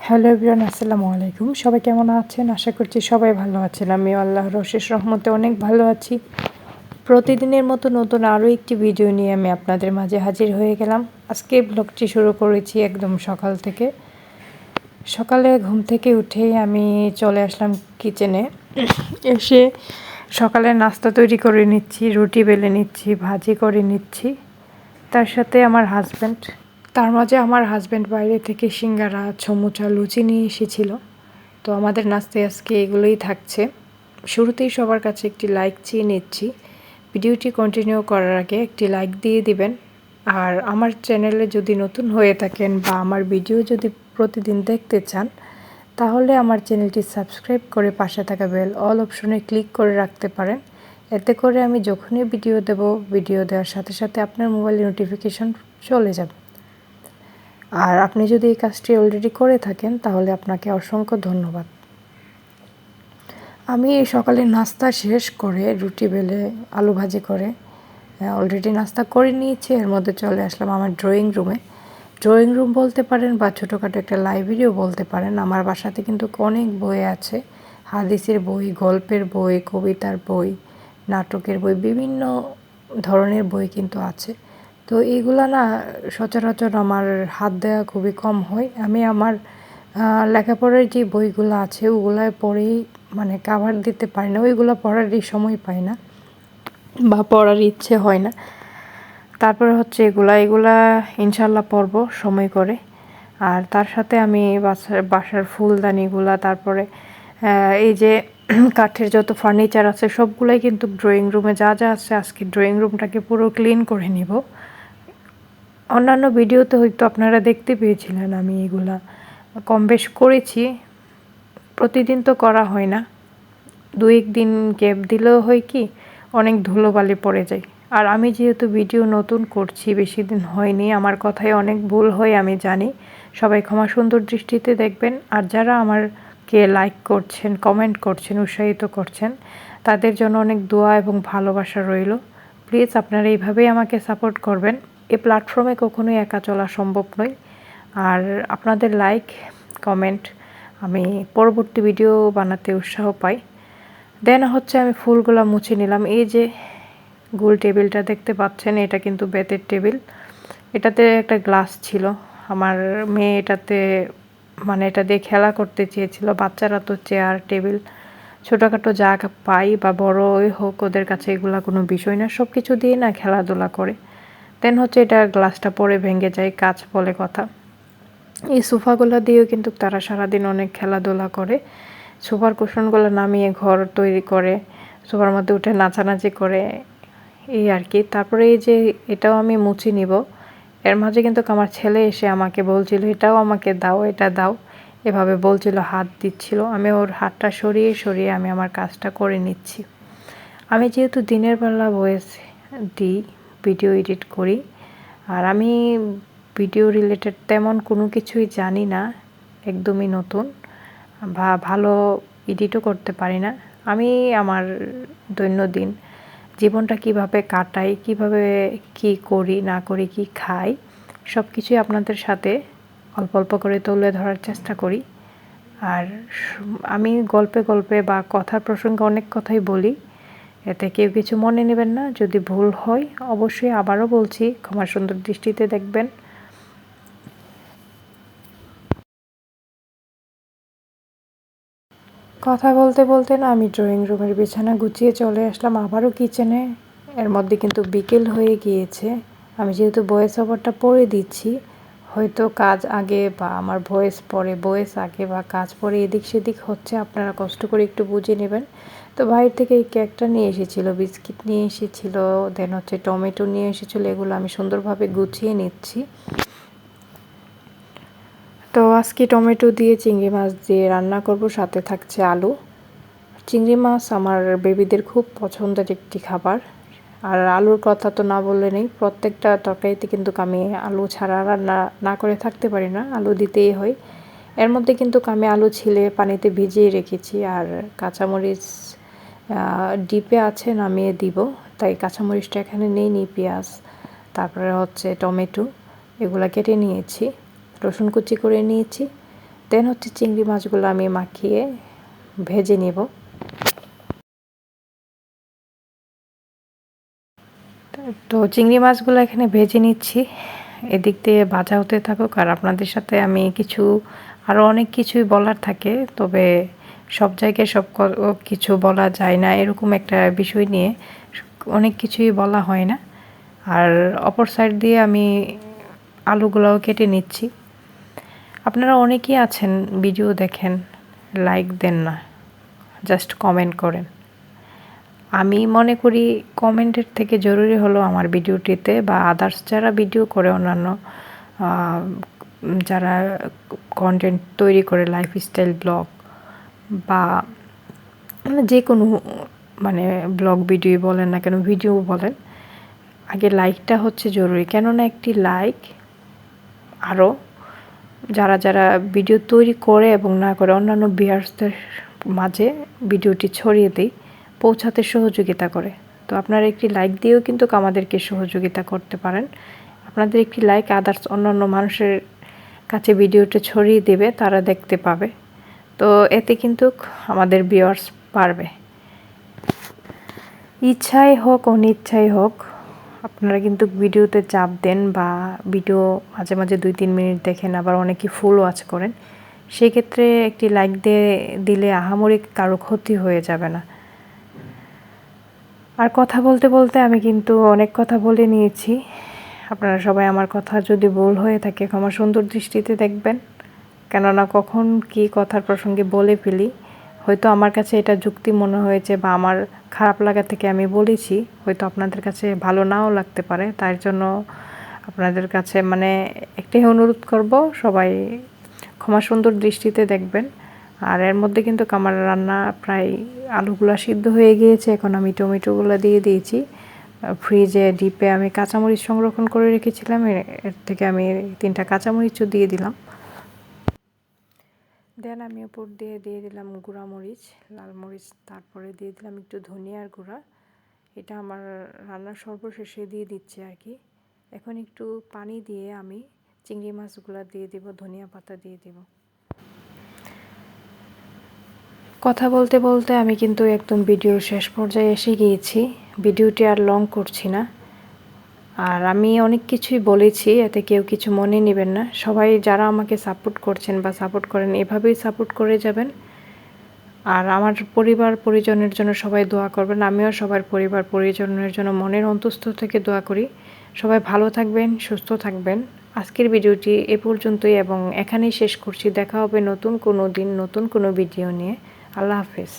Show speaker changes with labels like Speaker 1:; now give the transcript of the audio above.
Speaker 1: Hello everyone, আসসালামু আলাইকুম। সবাই কেমন আছেন? আশা করছি সবাই ভালো আছেন। আমিও আল্লাহর অশেষ রহমতে অনেক ভালো আছি। প্রতিদিনের মতো নতুন আরও একটি ভিডিও নিয়ে আমি আপনাদের মাঝে হাজির হয়ে গেলাম। আজকে ব্লগটি শুরু করেছি একদম সকাল থেকে। সকালে ঘুম থেকে উঠেই আমি চলে আসলাম কিচেনে। এসে সকালে নাস্তা তৈরি করে নিচ্ছি, রুটি বেলে নিচ্ছি, ভাজি করে নিচ্ছি। তার সাথে আমার হাজব্যান্ড, তার মাঝে আমার হাজব্যান্ড বাইরে থেকে সিঙ্গারা, সমুচা, লুচি নিয়ে এসেছিল। তো আমাদের নাস্তায় আজকে এগুলোই থাকছে। শুরুতেই সবার কাছে একটি লাইক চেয়ে নিচ্ছি। ভিডিওটি কন্টিনিউ করার আগে একটি লাইক দিয়ে দিবেন। আর আমার চ্যানেলে যদি নতুন হয়ে থাকেন বা আমার ভিডিও যদি প্রতিদিন দেখতে চান, তাহলে আমার চ্যানেলটি সাবস্ক্রাইব করে পাশে থাকা বেল অল অপশনে ক্লিক করে রাখতে পারেন। এতে করে আমি যখনই ভিডিও দেব, ভিডিও দেওয়ার সাথে সাথে আপনার মোবাইলে নোটিফিকেশন চলে যাবে। আর আপনি যদি এই কাজটি অলরেডি করে থাকেন তাহলে আপনাকে অসংখ্য ধন্যবাদ। আমি সকালে নাস্তা শেষ করে রুটি বেলে আলু ভাজি করে অলরেডি নাস্তা করে নিয়েছি। এর মধ্যে চলে আসলাম আমার ড্রয়িং রুমে। ড্রয়িং রুম বলতে পারেন বা ছোটোখাটো একটা লাইব্রেরিও বলতে পারেন। আমার বাসাতে কিন্তু অনেক বই আছে, হাদিসের বই, গল্পের বই, কবিতার বই, নাটকের বই, বিভিন্ন ধরনের বই কিন্তু আছে। তো এইগুলা না সচরাচর আমার হাত দেওয়া খুবই কম হয়। আমি আমার লেখাপড়ার যে বইগুলো আছে ওগুলায় পড়েই মানে কাভার দিতে পারি না, ওইগুলো পড়ারই সময় পাই না বা পড়ার ইচ্ছে হয় না। তারপরে হচ্ছে এগুলা ইনশাল্লাহ পড়ব সময় করে। আর তার সাথে আমি বাসার ফুলদানিগুলা, তারপরে এই যে কাঠের যত ফার্নিচার আছে সবগুলাই কিন্তু ড্রয়িং রুমে যা যা আছে আজকে ড্রয়িং রুমটাকে পুরো ক্লিন করে নিব। অন্যান্য ভিডিওতে হয়তো আপনারা দেখতে পেয়েছিলেন আমি এগুলা কম বেশ করেছি। প্রতিদিন তো করা হয় না, দু একদিন গ্যাপ দিলেও হয় কি অনেক ধুলোবালি পড়ে যায়। আর আমি যেহেতু ভিডিও নতুন করছি, বেশি দিন হয়নি, আমার কথায় অনেক ভুল হয় আমি জানি। সবাই ক্ষমা সুন্দর দৃষ্টিতে দেখবেন। আর যারা আমারকে লাইক করছেন, কমেন্ট করছেন, উৎসাহিত করছেন, তাদের জন্য অনেক দোয়া এবং ভালোবাসা রইল। প্লিজ আপনারা এইভাবেই আমাকে সাপোর্ট করবেন। এই প্ল্যাটফর্মে কখনোই একা চলা সম্ভব নয়। আর আপনাদের লাইক, কমেন্ট আমি পরবর্তী ভিডিও বানাতে উৎসাহ পাই। দেন হচ্ছে আমি ফুলগুলো মুছে নিলাম। এই যে গোল টেবিলটা দেখতে পাচ্ছেন, এটা কিন্তু বেতের টেবিল। এটাতে একটা গ্লাস ছিল, আমার মেয়ে এটাতে মানে এটা দিয়ে খেলা করতে চেয়েছিল। বাচ্চারা তো চেয়ার টেবিল ছোটোখাটো যা পাই বা বড়ই হোক, ওদের কাছে এগুলো কোনো বিষয় না, সব কিছু দিয়ে না খেলাধুলা করে। দেন হচ্ছে এটা গ্লাসটা পরে ভেঙে যায়, কাঁচ বলে কথা। এই সোফাগুলো দিয়েও কিন্তু তারা সারাদিন অনেক খেলাধুলা করে। সোফার কুশনগুলো নামিয়ে ঘর তৈরি করে, সোফার মধ্যে উঠে নাচানাচি করে, এই আর কি। তারপরে এই যে এটাও আমি মুছে নিব। এর মাঝে কিন্তু আমার ছেলে এসে আমাকে বলছিল এটাও আমাকে দাও, এটা দাও, এভাবে বলছিল, হাত দিচ্ছিল। আমি ওর হাতটা সরিয়ে সরিয়ে আমি আমার কাজটা করে নিচ্ছি। আমি যেহেতু দিনের বেলা ভয়েস দিই, ভিডিও এডিট করি, আর আমি ভিডিও রিলেটেড তেমন কোনো কিছুই জানি না, একদমই নতুন, বা ভালো এডিটও করতে পারি না। আমি আমার দৈনন্দিন জীবনটা কিভাবে কাটাই, কিভাবে কি করি না করি, কি খাই, সব কিছুই আপনাদের সাথে অল্প অল্প করে তুলে ধরার চেষ্টা করি। আর আমি গল্পে গল্পে বা কথার প্রসঙ্গে অনেক কথাই বলি, এতে কেউ কিছু মনে নেবেন না। যদি ভুল হয় অবশ্যই আবারও বলছি, ক্ষমা সুন্দর দৃষ্টিতে দেখবেন। কথা বলতে বলতে না আমি ড্রয়িং রুমের বিছানা গুছিয়ে চলে আসলাম আবারও কিচেনে। এর মধ্যে কিন্তু বিকেল হয়ে গিয়েছে। আমি যেহেতু ভয়েস ওভারটা পড়ে দিচ্ছি, হয়তো কাজ আগে বা আমার ভয়েস পরে, ভয়েস আগে বা কাজ পরে এদিক সেদিক হচ্ছে, আপনারা কষ্ট করে একটু বুঝে নেবেন। তো বাইরে থেকে এই কেকটা নিয়ে এসেছিলো, বিস্কিট নিয়ে এসেছিলো, দেন হচ্ছে টমেটো নিয়ে এসেছিলো, এগুলো আমি সুন্দরভাবে গুছিয়ে নিচ্ছি। তো আজকে টমেটো দিয়ে চিংড়ি মাছ দিয়ে রান্না করব, সাথে থাকছে আলু। চিংড়ি মাছ আমার বেবিদের খুব পছন্দের একটি খাবার। আর আলুর কথা তো না বললে নেই, প্রত্যেকটা তরকারিতে কিন্তু আমি আলু ছাড়া রান্না না করে থাকতে পারি না, আলু দিতেই হয়। এর মধ্যে কিন্তু আমি আলু ছিলে পানিতে ভিজিয়ে রেখেছি, আর কাঁচামরিচ ডিপে আছে, নামিয়ে দিব, তাই কাঁচামরিচটা এখানে নেই, পেঁয়াজ, তারপরে হচ্ছে টমেটো, এগুলো কেটে নিয়েছি, রসুন কুচি করে নিয়েছি। দেন হচ্ছে চিংড়ি মাছগুলো আমি মাখিয়ে ভেজে নেব। তো চিংড়ি মাছগুলো এখানে ভেজে নিচ্ছি, এদিক দিয়ে ভাজা হতে থাকুক। আর আপনাদের সাথে আমি আরও অনেক কিছুই বলার থাকে, তবে সব জায়গায় সব কিছু বলা যায় না, এরকম একটা বিষয় নিয়ে অনেক কিছুই বলা হয় না। আর অপর সাইড দিয়ে আমি আলুগুলোও কেটে নিচ্ছি। আপনারা অনেকেই আছেন ভিডিও দেখেন, লাইক দেন না, জাস্ট কমেন্ট করেন। আমি মনে করি কমেন্টের থেকে জরুরি হলো আমার ভিডিওটিতে বা আদার্স যারা ভিডিও করে, অন্যান্য যারা কন্টেন্ট তৈরি করে, লাইফস্টাইল ব্লগ বা যে কোনো ব্লগ ভিডিও বলেন না কেন, ভিডিও বলেন, আগে লাইকটা হচ্ছে জরুরি। কেননা একটি লাইক আরও যারা যারা ভিডিও তৈরি করে এবং না করে অন্যান্য ভিউয়ার্সদের মাঝে ভিডিওটি ছড়িয়ে দেয়, পৌঁছাতে সহযোগিতা করে। তো আপনারা একটি লাইক দিয়েও কিন্তু আমাদেরকে সহযোগিতা করতে পারেন। আপনাদের একটি লাইক আদার্স অন্যান্য মানুষের কাছে ভিডিওটা ছড়িয়ে দেবে, তারা দেখতে পাবে। তো এতে কিন্তু আমাদের ভিউয়ার্স বাড়বে। ইচ্ছাই হোক অনিচ্ছাই হোক, আপনারা কিন্তু ভিডিওতে চাপ দেন বা ভিডিও মাঝে মাঝে 2-3 মিনিট দেখেন, আবার অনেকে ফুল ওয়াচ করেন। সেই ক্ষেত্রে একটি লাইক দিলে আহামরি কারো ক্ষতি হয়ে যাবে না। আর কথা বলতে বলতে আমি কিন্তু অনেক কথা বলে নিয়েছি। আপনারা সবাই আমার কথা যদি ভুল হয়ে থাকে ক্ষমা সুন্দর দৃষ্টিতে দেখবেন, কেননা কখন কি কথার প্রসঙ্গে বলে ফেলি। হয়তো আমার কাছে এটা যুক্তি মনে হয়েছে বা আমার খারাপ লাগা থেকে আমি বলেছি, হয়তো আপনাদের কাছে ভালো নাও লাগতে পারে। তার জন্য আপনাদের কাছে একটাই অনুরোধ করব, সবাই ক্ষমা সুন্দর দৃষ্টিতে দেখবেন। আর এর মধ্যে কিন্তু আমার রান্না প্রায় আলুগুলো সিদ্ধ হয়ে গিয়েছে। এখন আমি টমেটোগুলো দিয়ে দিয়েছি। ফ্রিজে ডিপে আমি কাঁচামরিচ সংরক্ষণ করে রেখেছিলাম, এর থেকে আমি 3টা কাঁচামরিচও দিয়ে দিলাম। দেন আমি উপর দিয়ে দিলাম গুঁড়া মরিচ, লাল মরিচ, তারপরে দিয়ে দিলাম একটু ধনিয়ার গুঁড়া। এটা আমার রান্নার সর্বশেষে দিয়ে দিচ্ছি আর কি। এখন একটু পানি দিয়ে আমি চিংড়ি মাছগুলো দিয়ে দিব, ধনিয়া পাতা দিয়ে দিব। কথা বলতে বলতে আমি কিন্তু একদম ভিডিও শেষ পর্যায়ে এসে গিয়েছি। ভিডিওটি আর লং করছি না। আর আমি অনেক কিছুই বলেছি, এতে কেউ কিছু মনে নেবেন না। সবাই যারা আমাকে সাপোর্ট করছেন বা সাপোর্ট করেন, এভাবেই সাপোর্ট করে যাবেন। আর আমার পরিবার পরিজনের জন্য সবাই দোয়া করবেন। আমিও সবার পরিবার পরিজনের জন্য মনের অন্তঃস্থ থেকে দোয়া করি। সবাই ভালো থাকবেন, সুস্থ থাকবেন। আজকের ভিডিওটি এ পর্যন্তই এবং এখানেই শেষ করছি। দেখা হবে নতুন কোনো দিন নতুন কোনো ভিডিও নিয়ে। আল্লাহ হাফেজ।